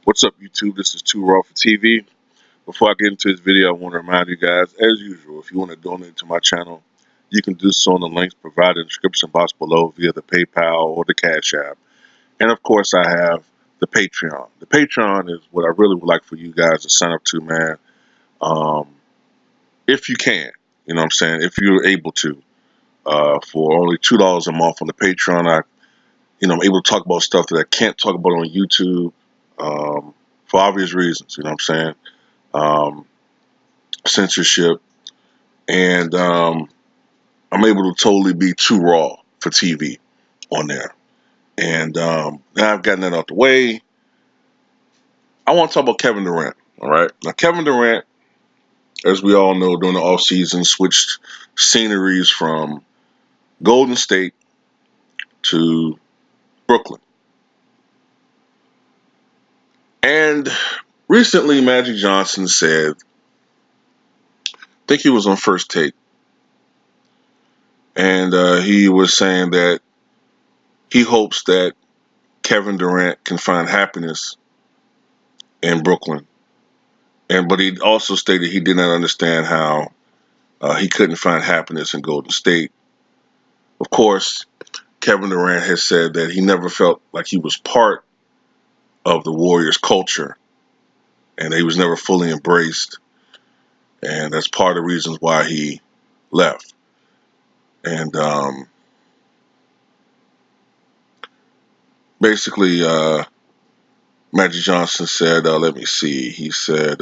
What's up, YouTube? This is Too Raw for TV. Before I get into this video, I want to remind you guys, as usual, if you want to donate to my channel, you can do so on the links provided in the description box below via the PayPal or the Cash App. And of course, I have the Patreon. The Patreon is what I really would like for you guys to sign up to, man. Um, if you can, you know what I'm saying? If you're able to, for only $2 a month on the Patreon, I'm able to talk about stuff that I can't talk about on YouTube. For obvious reasons, you know what I'm saying? Um, censorship, and I'm able to totally be too raw for TV on there. And now I've gotten that out the way. I want to talk about Kevin Durant. All right, now Kevin Durant, as we all know, during the offseason, switched sceneries from Golden State to Brooklyn, and recently Magic Johnson said, I think he was on First Take, and he was saying that he hopes that Kevin Durant can find happiness in Brooklyn, but he also stated he did not understand how he couldn't find happiness in Golden State. Of course, Kevin Durant has said that he never felt like he was part of the Warriors culture and he was never fully embraced, and that's part of the reasons why he left. And basically, Magic Johnson said, let me see, he said,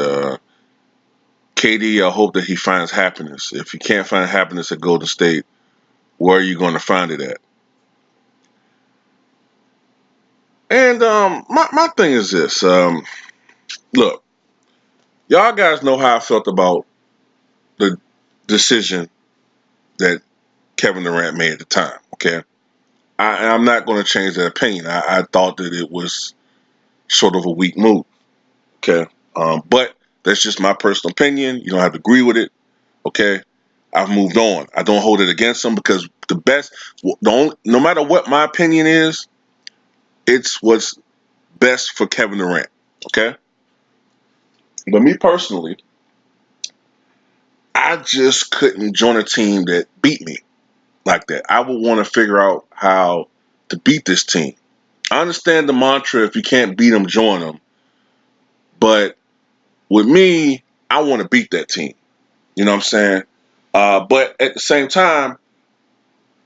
KD, I hope that he finds happiness. If he can't find happiness at Golden State, where are you going to find it at? And my thing is this. Look, y'all guys know how I felt about the decision that Kevin Durant made at the time, okay? I'm not going to change that opinion. I thought that it was sort of a weak move, okay? But that's just my personal opinion. You don't have to agree with it, okay? I've moved on. I don't hold it against him because no matter what my opinion is, it's what's best for Kevin Durant, okay? But me personally, I just couldn't join a team that beat me like that. I would want to figure out how to beat this team. I understand the mantra, if you can't beat them, join them. But with me, I want to beat that team. You know what I'm saying? But at the same time,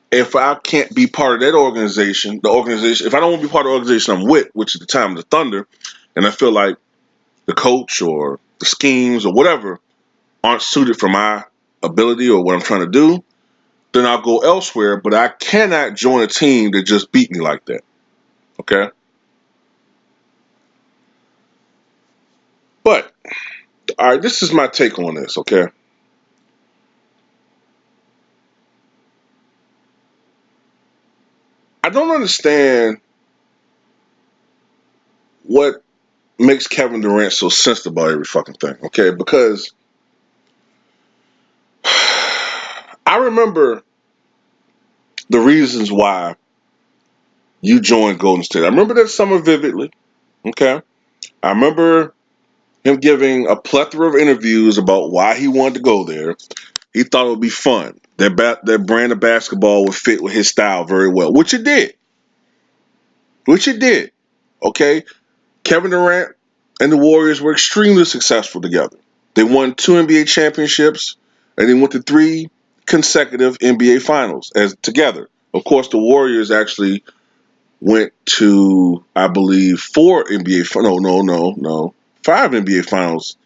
if I can't be part of that organization, if I don't want to be part of the organization I'm with, which at the time the Thunder, and I feel like the coach or the schemes or whatever aren't suited for my ability or what I'm trying to do, then I'll go elsewhere. But I cannot join a team that just beat me like that. Okay? But, all right, this is my take on this, okay? I don't understand what makes Kevin Durant so sensitive about every fucking thing, okay? Because I remember the reasons why you joined Golden State. I remember that summer vividly, okay? I remember him giving a plethora of interviews about why he wanted to go there. He thought it would be fun. That brand of basketball would fit with his style very well, which it did. Which it did, okay? Kevin Durant and the Warriors were extremely successful together. They won 2 NBA championships, and they went to 3 consecutive NBA finals as together. Of course, the Warriors actually went to, I believe, 4 NBA. No, 5 NBA finals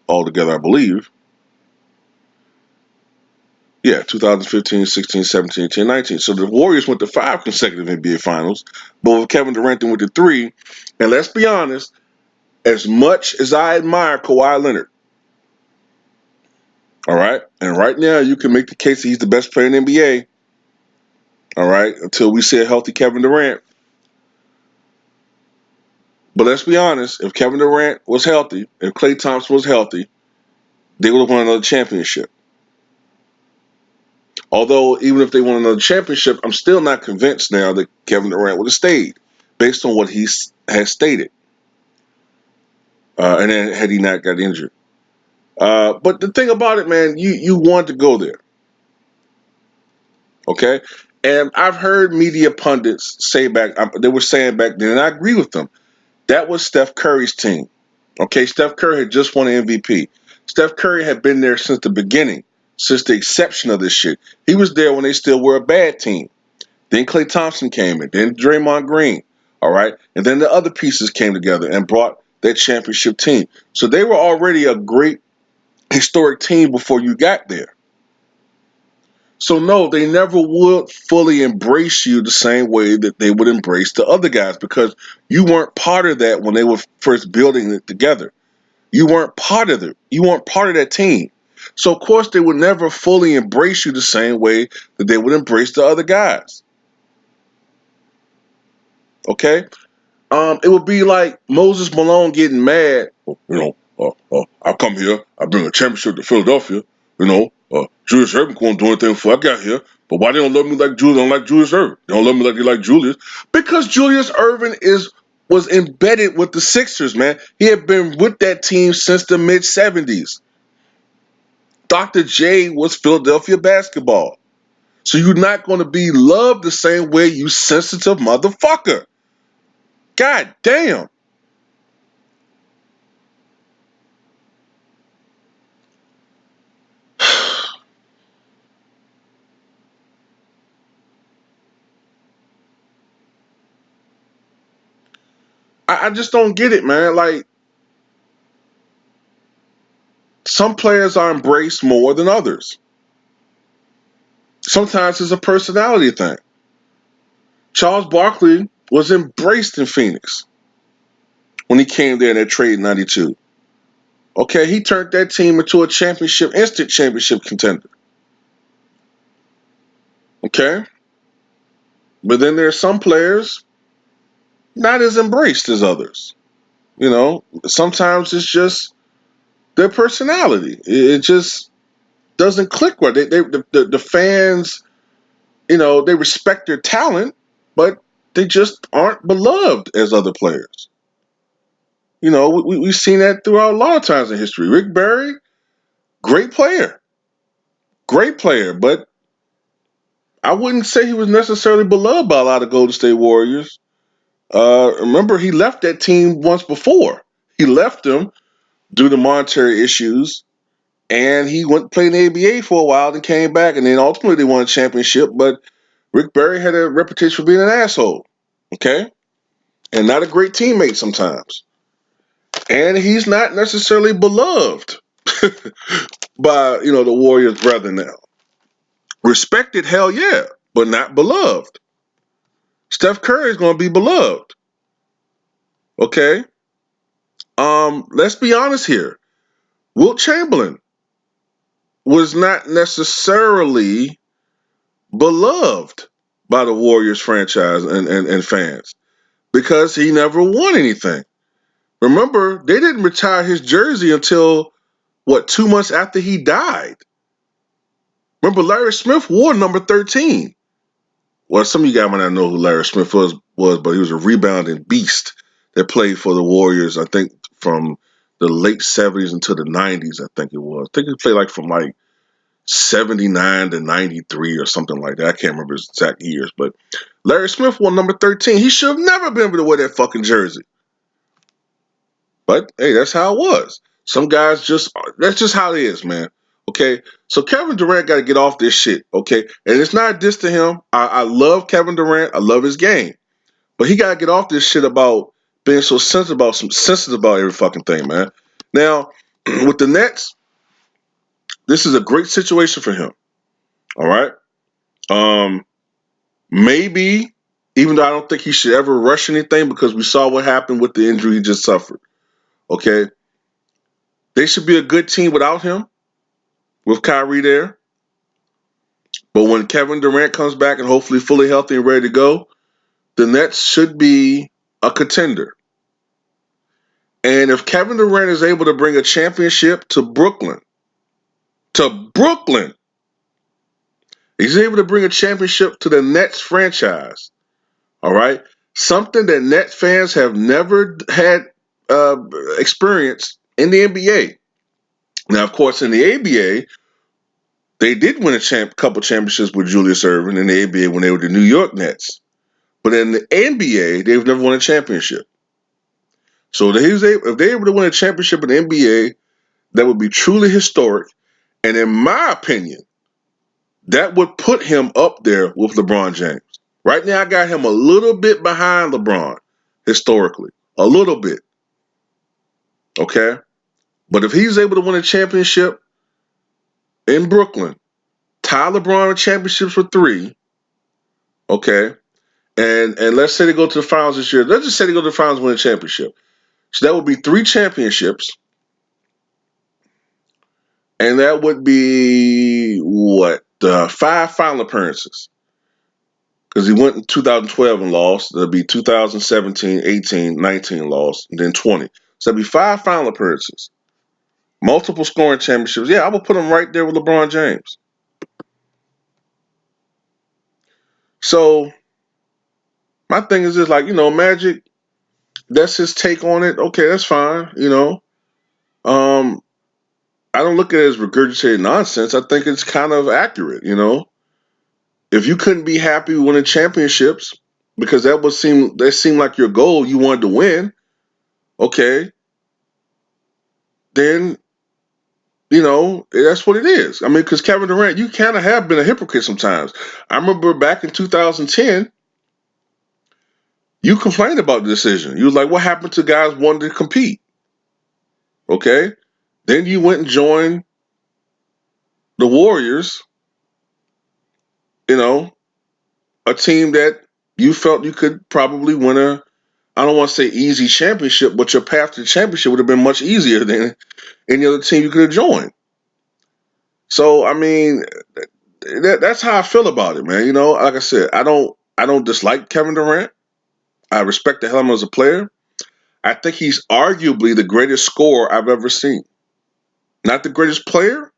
altogether, I believe. Yeah, 2015, 16, 17, 18, 19. So the Warriors went to 5 consecutive NBA finals, but with Kevin Durant, they went to 3. And let's be honest, as much as I admire Kawhi Leonard, all right, and right now you can make the case that he's the best player in the NBA, all right, until we see a healthy Kevin Durant. But let's be honest, if Kevin Durant was healthy, if Klay Thompson was healthy, they would have won another championship. Although, even if they won another championship, I'm still not convinced now that Kevin Durant would have stayed, based on what he has stated. and then had he not got injured. But the thing about it, man, you want to go there, okay? And I've heard media pundits say they were saying back then, and I agree with them. That was Steph Curry's team. Okay, Steph Curry had just won an MVP. Steph Curry had been there since the beginning, since the inception of this shit. He was there when they still were a bad team. Then Klay Thompson came in, then Draymond Green, all right? And then the other pieces came together and brought that championship team. So they were already a great historic team before you got there. So no, they never would fully embrace you the same way that they would embrace the other guys because you weren't part of that when they were first building it together. You weren't part of it. You weren't part of that team. So of course they would never fully embrace you the same way that they would embrace the other guys. Okay? It would be like Moses Malone getting mad. I come here, I bring a championship to Philadelphia. Julius Erving won't do anything before I got here. But why they don't love me like Julius? They don't like Julius Erving. They don't love me like they like Julius because Julius Erving was embedded with the Sixers, man. He had been with that team since the mid-'70s. Dr. J was Philadelphia basketball. So you're not going to be loved the same way, you sensitive motherfucker. God damn. I just don't get it, man. Like, some players are embraced more than others. Sometimes it's a personality thing. Charles Barkley was embraced in Phoenix when he came there in that trade in 92. Okay, he turned that team into a instant championship contender. Okay? But then there are some players not as embraced as others. Sometimes it's just their personality. It just doesn't click right. The fans, they respect their talent, but they just aren't beloved as other players. We've seen that throughout a lot of times in history. Rick Barry, great player, but I wouldn't say he was necessarily beloved by a lot of Golden State Warriors. Remember, he left that team once before. He left them due to monetary issues, and he went to play in the ABA for a while, then came back, and then ultimately they won a championship. But Rick Barry had a reputation for being an asshole, okay, and not a great teammate sometimes. And he's not necessarily beloved by the Warriors' brethren now. Respected, hell yeah, but not beloved. Steph Curry is going to be beloved, okay. Let's be honest here. Wilt Chamberlain was not necessarily beloved by the Warriors franchise and fans because he never won anything. Remember, they didn't retire his jersey until 2 months after he died. Remember, Larry Smith wore number 13. Well, some of you guys might not know who Larry Smith was, but he was a rebounding beast that played for the Warriors, I think, from the late 70s until the 90s, I think it was. I think he played from 79 to 93 or something like that. I can't remember his exact years, but Larry Smith won number 13. He should have never been able to wear that fucking jersey. But, hey, that's how it was. Some guys that's just how it is, man. Okay? So Kevin Durant got to get off this shit, okay? And it's not a diss to him. I love Kevin Durant. I love his game. But he got to get off this shit about being so sensitive about every fucking thing, man. Now, with the Nets, this is a great situation for him. All right? Maybe, even though I don't think he should ever rush anything because we saw what happened with the injury he just suffered. Okay? They should be a good team without him, with Kyrie there. But when Kevin Durant comes back and hopefully fully healthy and ready to go, the Nets should be a contender. And if Kevin Durant is able to bring a championship to Brooklyn, he's able to bring a championship to the Nets franchise, all right? Something that Nets fans have never had uh, experience in the NBA. Now, of course, in the ABA, they did win a couple championships with Julius Erving in the ABA when they were the New York Nets. But in the NBA, they've never won a championship. So if they're able to win a championship in the NBA, that would be truly historic. And in my opinion, that would put him up there with LeBron James. Right now, I got him a little bit behind LeBron historically, a little bit. Okay, but if he's able to win a championship in Brooklyn, tie LeBron in championships for 3, okay, and let's say they go to the finals this year. Let's just say they go to the finals and win a championship. So that would be 3 championships, and that would be what 5 final appearances. Because he went in 2012 and lost. That'd be 2017, 18, 19 lost, and then 20. So that'd be 5 final appearances. Multiple scoring championships. Yeah, I would put him right there with LeBron James. So my thing is just like, Magic, that's his take on it. Okay, that's fine, Um, I don't look at it as regurgitated nonsense. I think it's kind of accurate, If you couldn't be happy winning championships because that seemed like your goal, you wanted to win, okay, then that's what it is. I mean, because Kevin Durant, you kind of have been a hypocrite sometimes. I remember back in 2010, you complained about the decision. You was like, what happened to guys wanting to compete? Okay. Then you went and joined the Warriors, you know, a team that you felt you could probably win I don't want to say easy championship, but your path to the championship would have been much easier than any other team you could have joined. So, I mean, that's how I feel about it, man. Like I said, I don't dislike Kevin Durant. I respect the hell out of him as a player. I think he's arguably the greatest scorer I've ever seen. Not the greatest player.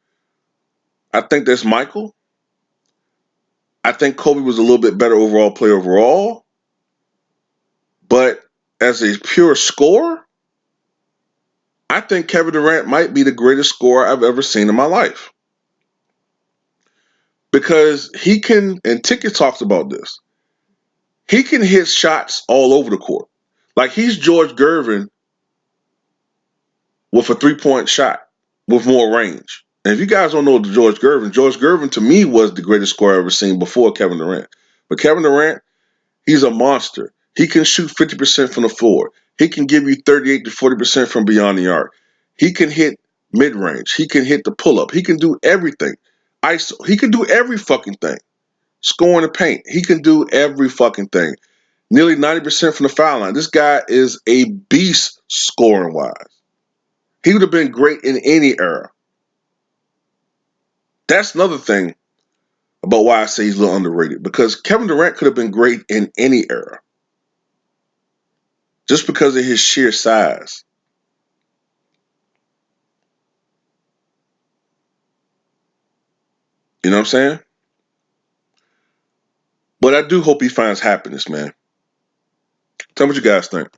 I think that's Michael. I think Kobe was a little bit better overall player overall. But as a pure scorer, I think Kevin Durant might be the greatest scorer I've ever seen in my life. Because he can, and Ticket talks about this, he can hit shots all over the court. Like he's George Gervin with a 3-point shot with more range. And if you guys don't know George Gervin to me was the greatest scorer I've ever seen before Kevin Durant. But Kevin Durant, he's a monster. He can shoot 50% from the floor. He can give you 38 to 40% from beyond the arc. He can hit mid-range. He can hit the pull-up. He can do everything. ISO. He can do every fucking thing. Scoring the paint. He can do every fucking thing. Nearly 90% from the foul line. This guy is a beast scoring-wise. He would have been great in any era. That's another thing about why I say he's a little underrated. Because Kevin Durant could have been great in any era. Just because of his sheer size. You know what I'm saying? But I do hope he finds happiness, man. Tell me what you guys think.